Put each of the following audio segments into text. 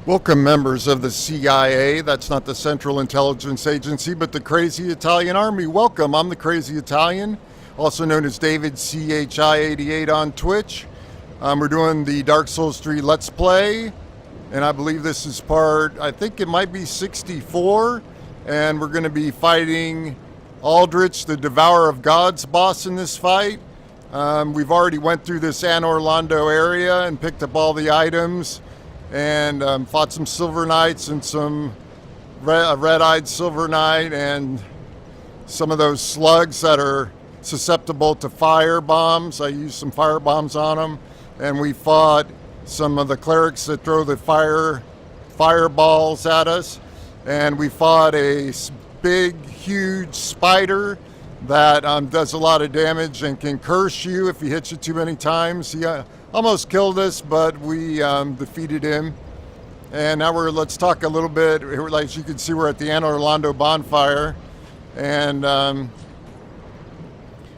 Welcome, members of the CIA. That's not the Central Intelligence Agency, but the Crazy Italian Army. Welcome. I'm the Crazy Italian, also known as David CHI88 on Twitch. We're doing the Dark Souls 3 Let's Play, and I believe this is I think it might be 64, and we're going to be fighting Aldrich, the Devourer of Gods boss in this fight. We've already went through this San Orlando area and picked up all the items and fought some Silver Knights and some red-eyed Silver Knight and some of those slugs that are susceptible to fire bombs. I used some fire bombs on them, and we fought some of the clerics that throw the fireballs at us, and we fought a big, huge spider that does a lot of damage and can curse you if he hits you too many times. He almost killed us, but we defeated him. And now let's talk a little bit. Like you can see, we're at the San Orlando bonfire, and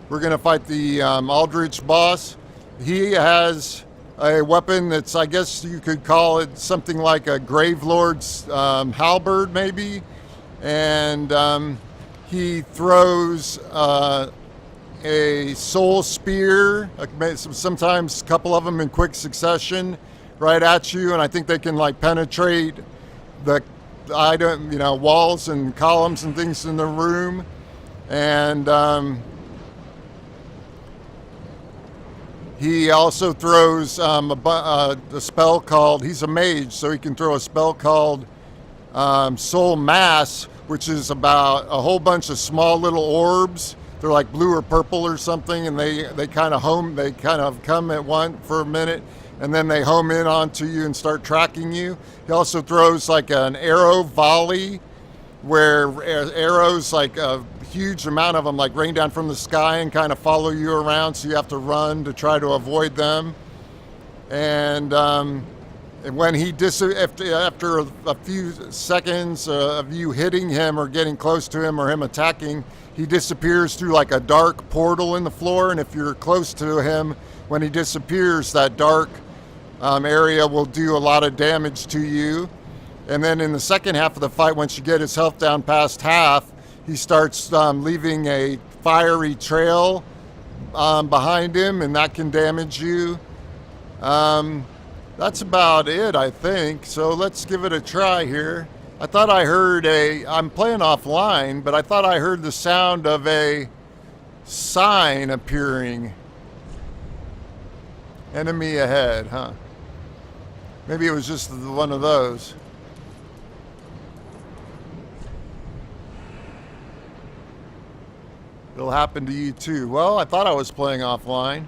we're going to fight the Aldrich boss. He has a weapon that's, I guess you could call it something like a Gravelord's halberd, maybe. And he throws a soul spear, sometimes a couple of them in quick succession, right at you, and I think they can like penetrate the item, walls and columns and things in the room. And he also throws a spell called, he's a mage, so he can throw a spell called Soul Mass, which is about a whole bunch of small little orbs. They're like blue or purple or something, and they kind of come at one for a minute, and then they home in onto you and start tracking you. He also throws like an arrow volley, where arrows, like a huge amount of them, like rain down from the sky and kind of follow you around, so you have to run to try to avoid them. And when he after a few seconds of you hitting him or getting close to him or him attacking, he disappears through like a dark portal in the floor. And if you're close to him when he disappears, that dark area will do a lot of damage to you. And then in the second half of the fight, once you get his health down past half, he starts leaving a fiery trail behind him, and that can damage you. That's about it, I think. So let's give it a try here. I thought I heard I'm playing offline, but I thought I heard the sound of a sign appearing. Enemy ahead, huh? Maybe it was just one of those. It'll happen to you too. Well, I thought I was playing offline.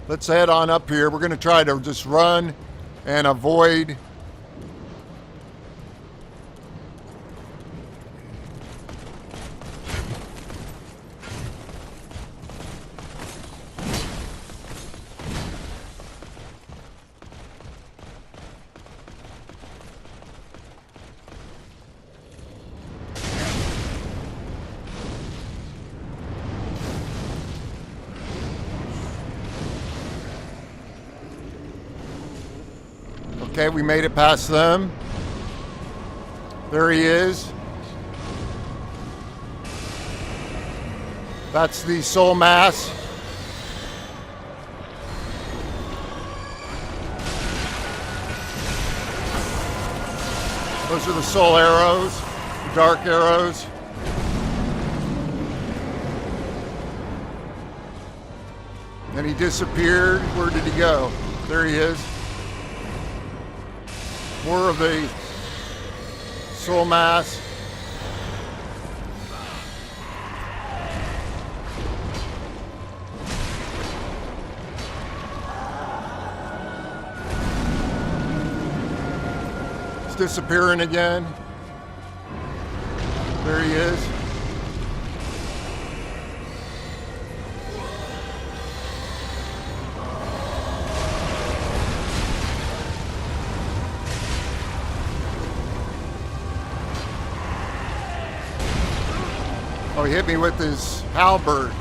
Let's head on up here. We're going to try to just run and avoid Okay, we made it past them. There he is. That's the Soul Mass. Those are the soul arrows, the dark arrows. And he disappeared. Where did he go? There he is. More of the Soul Mass. It's disappearing again. There he is. Oh, he hit me with his halberd.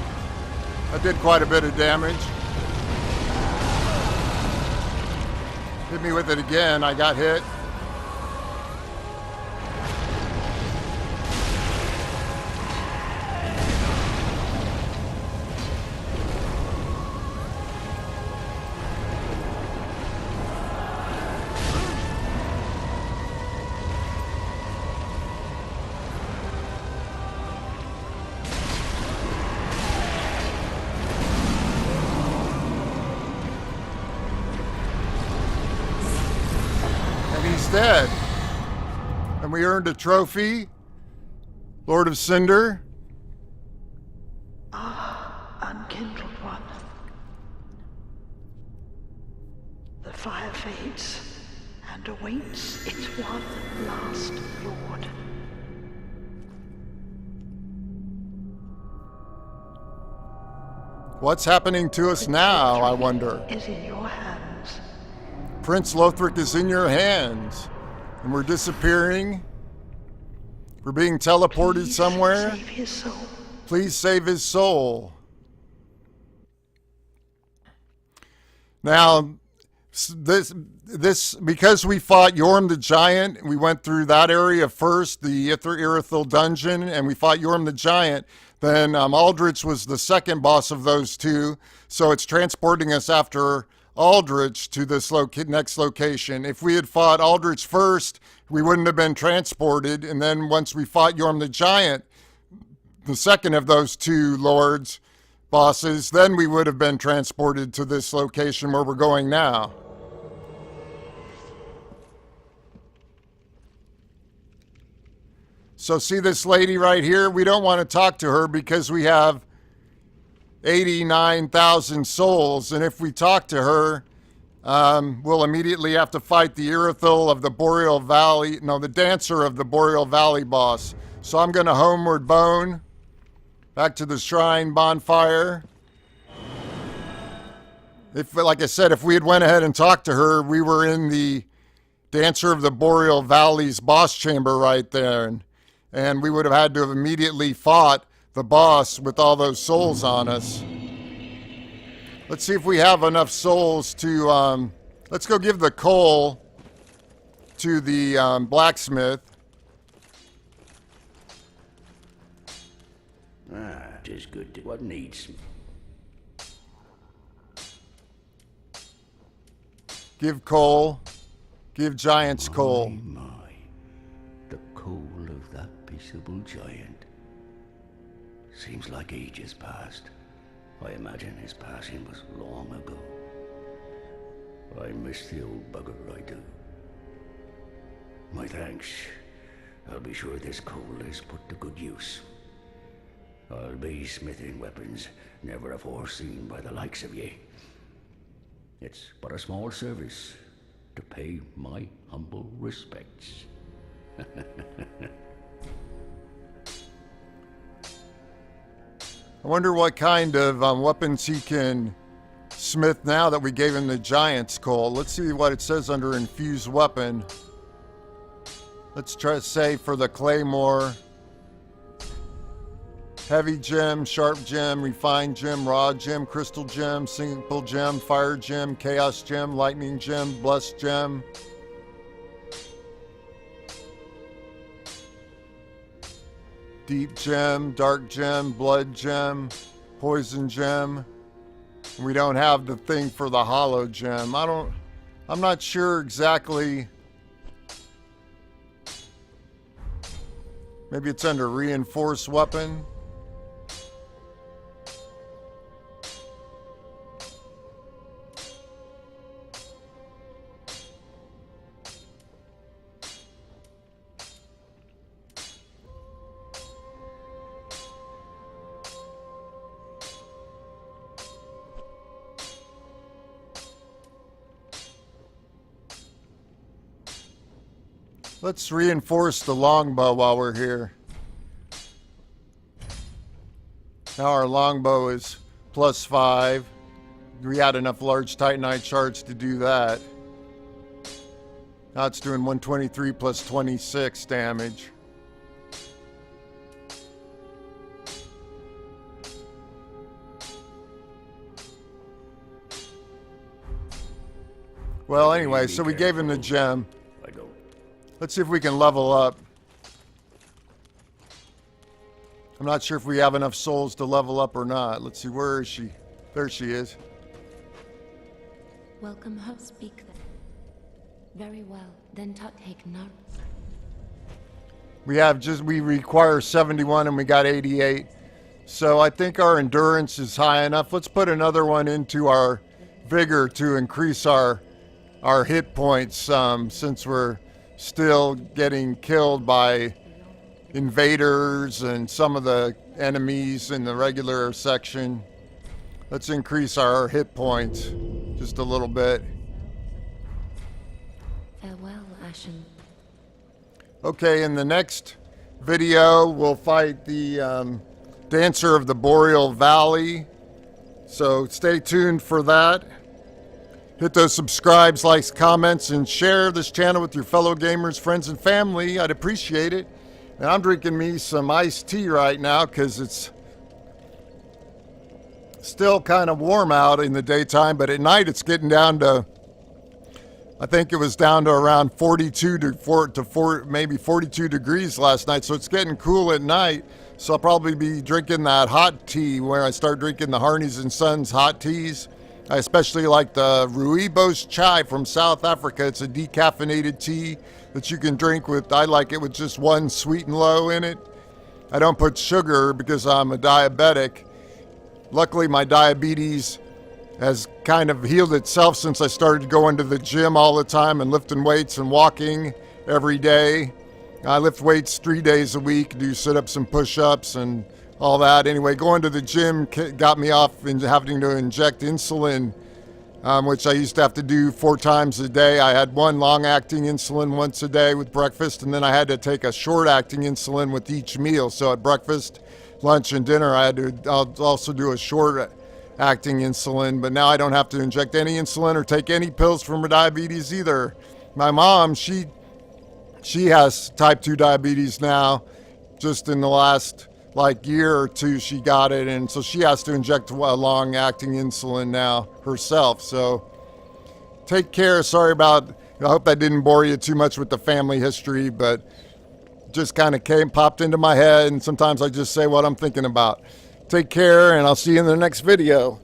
That did quite a bit of damage. Hit me with it again. I got hit. Dead. And we earned a trophy. Lord of Cinder. Unkindled one. The fire fades and awaits its one last lord. What's happening to us now, I wonder? Is in your hands. Prince Lothric is in your hands. And we're disappearing. We're being teleported somewhere. Save his soul. Please save his soul. Now, this because we fought Yorm the Giant, we went through that area first, the Irithyll dungeon, and we fought Yorm the Giant. Then Aldrich was the second boss of those two, so it's transporting us after Aldrich to this next location. If we had fought Aldrich first, we wouldn't have been transported, and then once we fought Yorm the Giant, the second of those two lords, bosses, then we would have been transported to this location where we're going now. So see this lady right here? We don't want to talk to her because we have 89,000 souls, and if we talk to her, we'll immediately have to fight the Irithyll of the Boreal Valley, no, the Dancer of the Boreal Valley boss. So I'm going to homeward bone, back to the shrine bonfire. If, like I said, if we had went ahead and talked to her, we were in the Dancer of the Boreal Valley's boss chamber right there, and we would have had to have immediately fought the boss with all those souls on us. Let's see if we have enough souls to, let's go give the coal to the blacksmith. Tis good to what needs. Give coal. Give giants coal. My. The coal of that peaceable giant. Seems like ages passed. I imagine his passing was long ago. I miss the old bugger, I do. My thanks. I'll be sure this coal is put to good use. I'll be smithing weapons never afore seen by the likes of ye. It's but a small service to pay my humble respects. I wonder what kind of weapons he can smith now that we gave him the giant's coal. Let's see what it says under infused weapon. Let's try to say for the claymore. Heavy gem, sharp gem, refined gem, raw gem, crystal gem, simple gem, fire gem, chaos gem, lightning gem, blessed gem. Deep gem, dark gem, blood gem, poison gem. We don't have the thing for the hollow gem. I'm not sure exactly. Maybe it's under reinforced weapon. Let's reinforce the longbow while we're here. Now our longbow is +5. We had enough large titanite shards to do that. Now it's doing 123 plus 26 damage. Well, anyway, so we gave him the gem. I don't. Let's see if we can level up. I'm not sure if we have enough souls to level up or not. Let's see, where is she? There she is. Welcome her speak then. Very well, then take notes. We require 71 and we got 88. So I think our endurance is high enough. Let's put another one into our vigor to increase our hit points since we're still getting killed by invaders and some of the enemies in the regular section. Let's increase our hit points just a little bit. Farewell, Ashen. Okay, in the next video, we'll fight the Dancer of the Boreal Valley. So stay tuned for that. Hit those subscribes, likes, comments, and share this channel with your fellow gamers, friends, and family. I'd appreciate it. And I'm drinking me some iced tea right now because it's still kind of warm out in the daytime, but at night it's getting down to, I think it was down to around 42 to maybe 42 degrees last night. So it's getting cool at night. So I'll probably be drinking that hot tea where I start drinking the Harneys and Sons hot teas. I especially like the Rooibos chai from South Africa. It's a decaffeinated tea that you can drink with, I like it with just one sweet and low in it. I don't put sugar because I'm a diabetic. Luckily, my diabetes has kind of healed itself since I started going to the gym all the time and lifting weights and walking every day. I lift weights 3 days a week, do sit-ups and push-ups and all that. Anyway, going to the gym got me off and having to inject insulin, which I used to have to do 4 times a day. I had one long-acting insulin once a day with breakfast, and then I had to take a short-acting insulin with each meal. So at breakfast, lunch, and dinner, I'll also do a short-acting insulin. But now I don't have to inject any insulin or take any pills for my diabetes either. My mom, she has type 2 diabetes now. Just in the last year or two she got it, and so she has to inject a long-acting insulin now herself. So take care. Sorry about, I hope that didn't bore you too much with the family history, but just kind of popped into my head, and sometimes I just say what I'm thinking about. Take care, and I'll see you in the next video.